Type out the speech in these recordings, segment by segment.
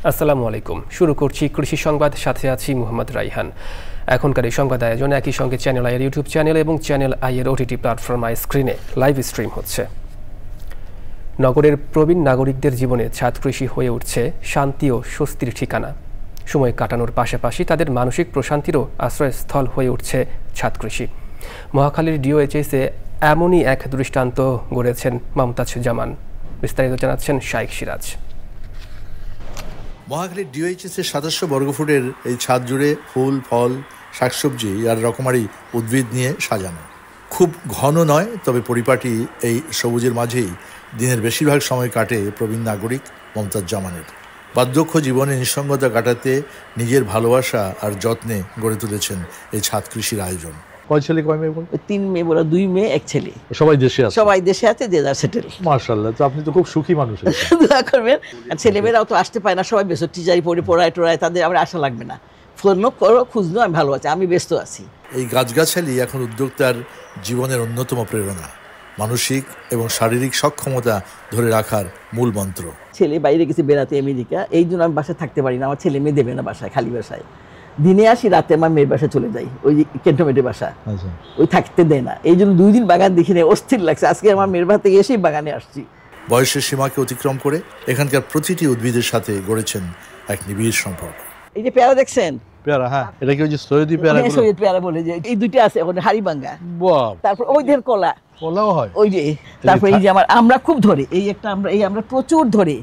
আসসালামু আলাইকুম। শুরু করছি কৃষি সংবাদ, সাথে আছি মোহাম্মদ রাইহান। এখনকার এই সংবাদ আয়োজন একই সঙ্গে চ্যানেল আইয়ের ইউটিউব চ্যানেল এবং চ্যানেল আইয়ের ওটিটি প্ল্যাটফর্ম আই স্ক্রিনে লাইভ স্ট্রিম হচ্ছে। নগরের প্রবীণ নাগরিকদের জীবনে ছাদ কৃষি হয়ে উঠছে শান্তি ও স্বস্তির ঠিকানা। সময় কাটানোর পাশাপাশি তাদের মানসিক প্রশান্তিরও আশ্রয়স্থল হয়ে উঠছে ছাদ কৃষি। মহাখালীর ডিওএইচএসে এমনই এক দৃষ্টান্ত গড়েছেন মমতাজ জামান। বিস্তারিত জানাচ্ছেন শাইখ সিরাজ। মহাখালীর ডিওএইচএসের ২৭০০ বর্গফুটের এই ছাদ জুড়ে ফুল, ফল, শাকসবজি আর রকমারি উদ্ভিদ নিয়ে সাজানো। খুব ঘন নয়, তবে পরিপাটি এই সবুজের মাঝেই দিনের বেশিরভাগ সময় কাটে প্রবীণ নাগরিক মমতাজ জামানের। বার্ধক্য জীবনে নিঃসঙ্গতা কাটাতে নিজের ভালোবাসা আর যত্নে গড়ে তুলেছেন এই ছাদ কৃষির আয়োজন। কয় ছেলে কয় মেয়ে? 3 মেয়ে, 2 মেয়ে 1 ছেলে। সবাই দেশে আছে? সবাই দেশে আছে, যে যার সেটেল। মাশাআল্লাহ, তো আপনি তো খুব সুখী মানুষ। দোয়া করবেন। আর ছেলেমেয়েরাও তো আসতে পায় না, সবাই ব্যস্ত, টিচারি পড়ায়, তাদের আমার আশা লাগবে না। ফোন করো, খুঁজলো, আমি ভালো আছি, আমি ব্যস্ত আছি। এই গাছগাছালি এখন উদ্যোক্তার জীবনের অন্যতম প্রেরণা, মানসিক এবং শারীরিক সক্ষমতা ধরে রাখার মূল মন্ত্র। ছেলে বাইরে গেছে বেড়াতে আমেরিকা, এই জন্য আমি বাসায় থাকতে পারি না। আমার ছেলে মেয়ে দেবে না বাসায়, খালি বাসায়। দিনে আসি, রাতে আমার মেয়ের বাসায় চলে যাই, ওই ক্যান্টনমেন্টের বাসা, ওই থাকতে দেয় না। এই জন্য 2 দিন বাগান দেখি না, অস্থির লাগছে। আজকে আমার মেয়ের বাড়ি থেকে এসেই বাগানে আসছি। বয়সের সীমাকে অতিক্রম করে এখানকার প্রতিটি উদ্ভিদের সাথে গড়েছেন এক নিবিড় সম্পর্ক। এই যে পেয়ারা দেখছেন, পেয়ারা, হ্যাঁ, এটা কি ওই যে সৈয়দি পেয়ারা? সৈয়দ পেয়ারা বলে, যে এই 2টা আছে ওখানে, হাড়িভাঙ্গা। তারপর ওই দের কলাও হয় ওই যে। তারপর এই যে আমরা খুব ধরে, এই একটা আমরা প্রচুর ধরে,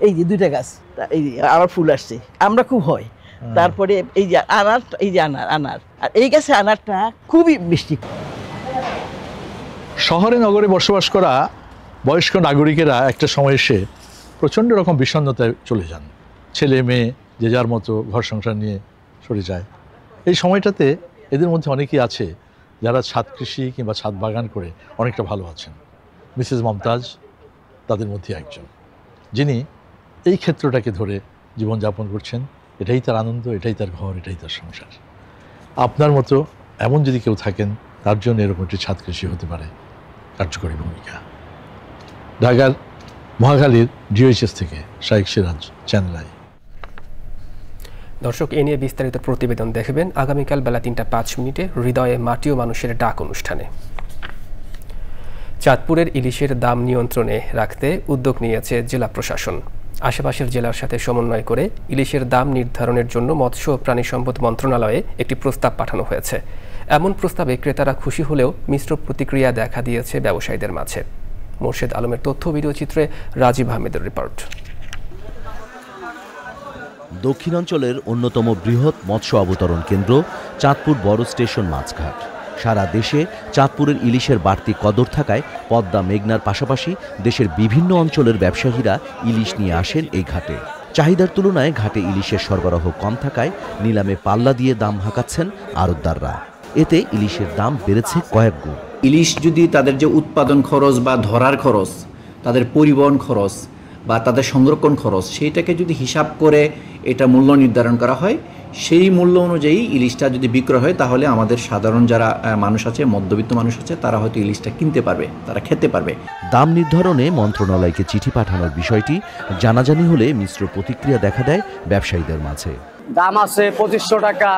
এই যে 2টা গাছ, এই যে আবার ফুল আসছে, আমরা খুব হয়। তারপরে এই যে আনার, এই যে আনার, আর এই গাছে আনারটা খুবই মিষ্টি। শহরে নগরে বসবাস করা বয়স্ক নাগরিকেরা একটা সময় এসে প্রচণ্ড রকম বিষণ্ণতায় চলে যান। ছেলে মেয়ে যে যার মতো ঘর সংসার নিয়ে সরে যায়। এই সময়টাতে এদের মধ্যে অনেকেই আছে যারা ছাদ কৃষি কিংবা ছাদ বাগান করে অনেকটা ভালো আছেন। মিসেস মমতাজ তাদের মধ্যে একজন, যিনি এই ক্ষেত্রটাকে ধরে জীবনযাপন করছেন। এটাই তার আনন্দ, এটাই তার ঘর, এটাই তার সংসার। আপনার মতো এমন যদি কেউ থাকেন, তার জন্য এরকম একটি ছাদ কৃষি হতে পারে কার্যকরী ভূমিকা। ঢাকার মহাখালীর ডিওএইচএস থেকে শাইখ সিরাজ, চ্যানেল আই। দর্শক, এ নিয়ে বিস্তারিত প্রতিবেদন দেখবেন আগামীকাল বেলা 3টা 5 মিনিটে হৃদয়ে মাটি ও মানুষের ডাক অনুষ্ঠানে। চাঁদপুরের ইলিশের দাম নিয়ন্ত্রণে রাখতে উদ্যোগ নিয়েছে জেলা প্রশাসন। আশেপাশের জেলার সাথে সমন্বয় করে ইলিশের দাম নির্ধারণের জন্য মৎস্য ও প্রাণী সম্পদ মন্ত্রণালয়ে একটি প্রস্তাব পাঠানো হয়েছে। এমন প্রস্তাবে ক্রেতারা খুশি হলেও মিশ্র প্রতিক্রিয়া দেখা দিয়েছে ব্যবসায়ীদের মাঝে। মোর্শেদ আলমের তথ্য ভিডিও চিত্রে রাজীব আহমেদের রিপোর্ট। দক্ষিণাঞ্চলের অন্যতম বৃহৎ মৎস্য অবতরণ কেন্দ্র চাঁদপুর বড় স্টেশন মাছঘাট। সারা দেশে চাঁদপুরের ইলিশের বাড়তি কদর থাকায় পদ্মা মেঘনার পাশাপাশি দেশের বিভিন্ন অঞ্চলের ব্যবসায়ীরা ইলিশ নিয়ে আসেন এই ঘাটে। চাহিদার তুলনায় ঘাটে ইলিশের সরবরাহ কম থাকায় নিলামে পাল্লা দিয়ে দাম হাঁকাচ্ছেন আড়তদাররা। এতে ইলিশের দাম বেড়েছে কয়েক গুণ। ইলিশ যদি তাদের যে উৎপাদন খরচ বা ধরার খরচ, তাদের পরিবহন খরচ বা তাদের সংরক্ষণ খরচ, সেইটাকে যদি হিসাব করে এটা মূল্য নির্ধারণ করা হয়, সেই মূল্য অনুযায়ী ইলিশটা যদি বিক্রয় হয়, তাহলে আমাদের সাধারণ যারা মানুষ আছে, মধ্যবিত্ত মানুষ আছে, তারা হয়তো ইলিশটা কিনতে পারবে, তারা খেতে পারবে। দাম নির্ধারণে মন্ত্রণালয়কে চিঠি পাঠানোর বিষয়টি জানাজানি হলে মিশ্র প্রতিক্রিয়া দেখা দেয় ব্যবসায়ীদের মাঝে। দাম আছে 2500 টাকা,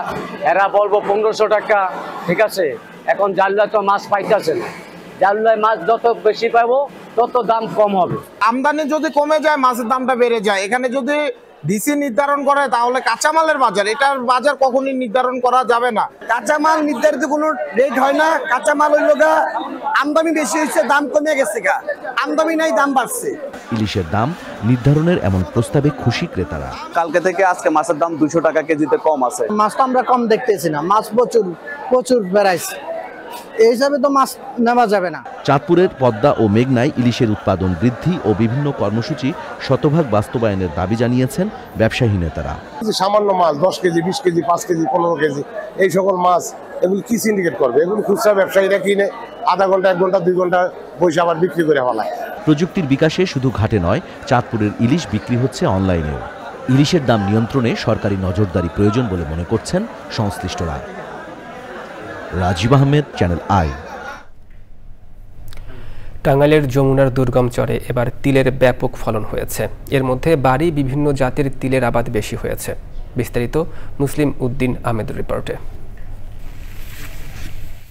এরা বলবো 1500 টাকা। ঠিক আছে, এখন জালুয়া তো মাছ পাইতেছে না, জালুয়ায় মাছ যত বেশি পাবো তত দাম কম হবে। আমদানি যদি কমে যায়, মাছের দামটা বেড়ে যায়। এখানে যদি ডিসি নির্ধারণ করে, তাহলে কাঁচামালের বাজার, এটার বাজার কখনই নির্ধারণ করা যাবে না। কাঁচামাল নির্ধারিত কোনো রেট হয় না। কাঁচামাল হইল গা, আমদানি বেশি হয়েছে, দাম কমে গেছে গা, আমদানি নাই, দাম বাড়ছে। ইলিশের দাম নির্ধারণের এমন প্রস্তাবে খুশি ক্রেতারা। কালকে থেকে আজকে মাছের দাম 200 টাকা কেজিতে কম আছে। মাছ তো আমরা কম দেখতেছি না, মাছ প্রচুর বেড়াইছে, এই হিসাবে তো মাছ নেওয়া যাবে না। চাঁদপুরের পদ্মা ও মেঘনায় ইলিশের উৎপাদন বৃদ্ধি ও বিভিন্ন কর্মসূচি শতভাগ বাস্তবায়নের দাবি জানিয়েছেন ব্যবসায়ী নেতারা। সামান্য মাছ 10 কেজি, 20 কেজি, 5 কেজি, 15 কেজি, এই সকল মাছ এগুলো কি সিন্ডিকেট করবে? এগুলো খুচরা ব্যবসায়ীরা কিনে আধা ঘন্টা, 1 ঘন্টা, 2 ঘন্টা বসে আবার বিক্রি করে ফেলায়। প্রযুক্তির বিকাশে শুধু ঘাটে নয়, চাঁদপুরের ইলিশ বিক্রি হচ্ছে অনলাইনেও। ইলিশের দাম নিয়ন্ত্রণে সরকারি নজরদারি প্রয়োজন বলে মনে করছেন সংশ্লিষ্টরা। Rajib Ahmed, Channel i. টাঙ্গাইলের যমুনার দুর্গম চরে এবার তিলের ব্যাপক ফলন হয়েছে। এর মধ্যে বাড়ি বিভিন্ন জাতের তিলের আবাদ বেশি হয়েছে। বিস্তারিত মুসলিম উদ্দিন আহমেদের রিপোর্টে।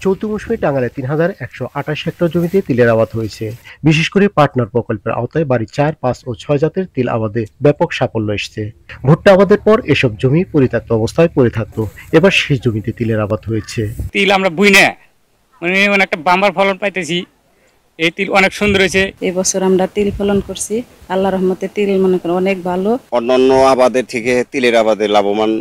চলতি মৌসুমে টাঙ্গাইলে ৩,১২৮ হেক্টর জমিতে তিলের আবাদ হয়েছে। বিশেষ করে পার্টনার প্রকল্পের আওতায় বাড়ি ৪, ৫ ও ৬ জাতের তিল আবাদে ব্যাপক সাফল্য এসেছে। ভুট্টা আবাদের পর এসব জমি পরিত্যক্ত অবস্থায় পড়ে থাকতো, এবার সেই জমিতে তিলের আবাদ হয়েছে। তিল আমরা বুই না অনেকটা বাম্বার ফলন পাইতেছি। এই তিল অনেক সুন্দর হয়েছে। এই বছর আমরা তিল ফলন করছি, আল্লাহর রহমতে তিল মনে করেন অনেক ভালো। অন্যান্য আবাদের থেকে তিলের আবাদে লাভবান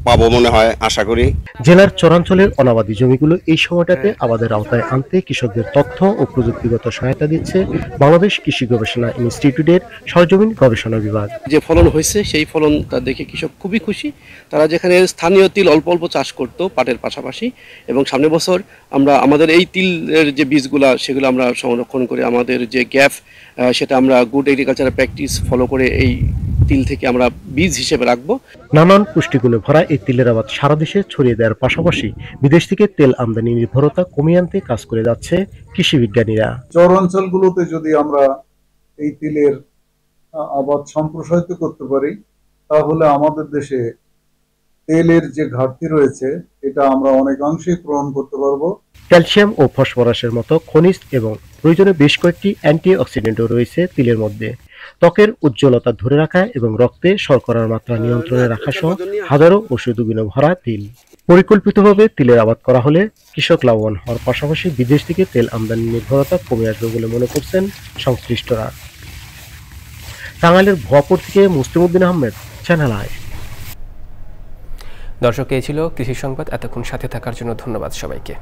পাবো মনে হয়, আশা করি। জেলার চরাঞ্চলের অনাবাদী জমিগুলো এই সময়টাতে আবাদের আওতায় আনতে কৃষকদের তথ্য ও প্রযুক্তিগত সহায়তা দিচ্ছে বাংলাদেশ কৃষি গবেষণা ইনস্টিটিউটের সরজমিন গবেষণা বিভাগ। যে ফলন হয়েছে সেই ফলনটা দেখে কৃষক খুবই খুশি। তারা যেখানে স্থানীয় তিল অল্প অল্প চাষ করত পাটের পাশাপাশি, এবং সামনের বছর আমরা আমাদের এই তিলের যে বীজগুলা সেগুলো আমরা সংরক্ষণ করে আমাদের যে গ্যাপ সেটা আমরা গুড এগ্রিকালচারাল প্র্যাকটিস ফলো করে এই তিল থেকে আমরা বীজ হিসেবে রাখবো। নানান পুষ্টিগুণে ভরা এই তিলের আবাদ সারা দেশে ছড়িয়ে দেওয়ার পাশাপাশি বিদেশ থেকে তেল আমদানি নির্ভরতা কমিয়ে আনতে কাজ করে যাচ্ছে কৃষি বিজ্ঞানীরা। চর অঞ্চলগুলোতে যদি আমরা এই তিলের আবাদ সম্প্রসারিত করতে পারি তাহলে আমাদের দেশে তেলের যে ঘাটতি রয়েছে এটা আমরা অনেকাংশেই পূরণ করতে পারবো। ক্যালসিয়াম ও ফসফরাসের মতো খনিজ এবং প্রয়োজনে বেশ কয়েকটি অ্যান্টিঅক্সিডেন্টও রয়েছে তিলের মধ্যে। ত্বকের উজ্জ্বলতা ধরে রাখা এবং রক্তে শর্করার মাত্রা নিয়ন্ত্রণে রাখা সহ হাজারো ঔষধগুণে ভরা তিল। পরিকল্পিতভাবে তিলের আবাদ করা হলে কৃষক লাভবান হওয়ার পাশাপাশি বিদেশ থেকে তেল আমদানি নির্ভরতা কমে আসবে বলে মনে করছেন সংশ্লিষ্টরা। টাঙ্গাইলের ভুয়াপুর থেকে মুসলিম উদ্দিন আহমেদ, চ্যানেল আই। দর্শক, এই ছিল কৃষি সংবাদ। এতক্ষণ সাথে থাকার জন্য ধন্যবাদ সবাইকে।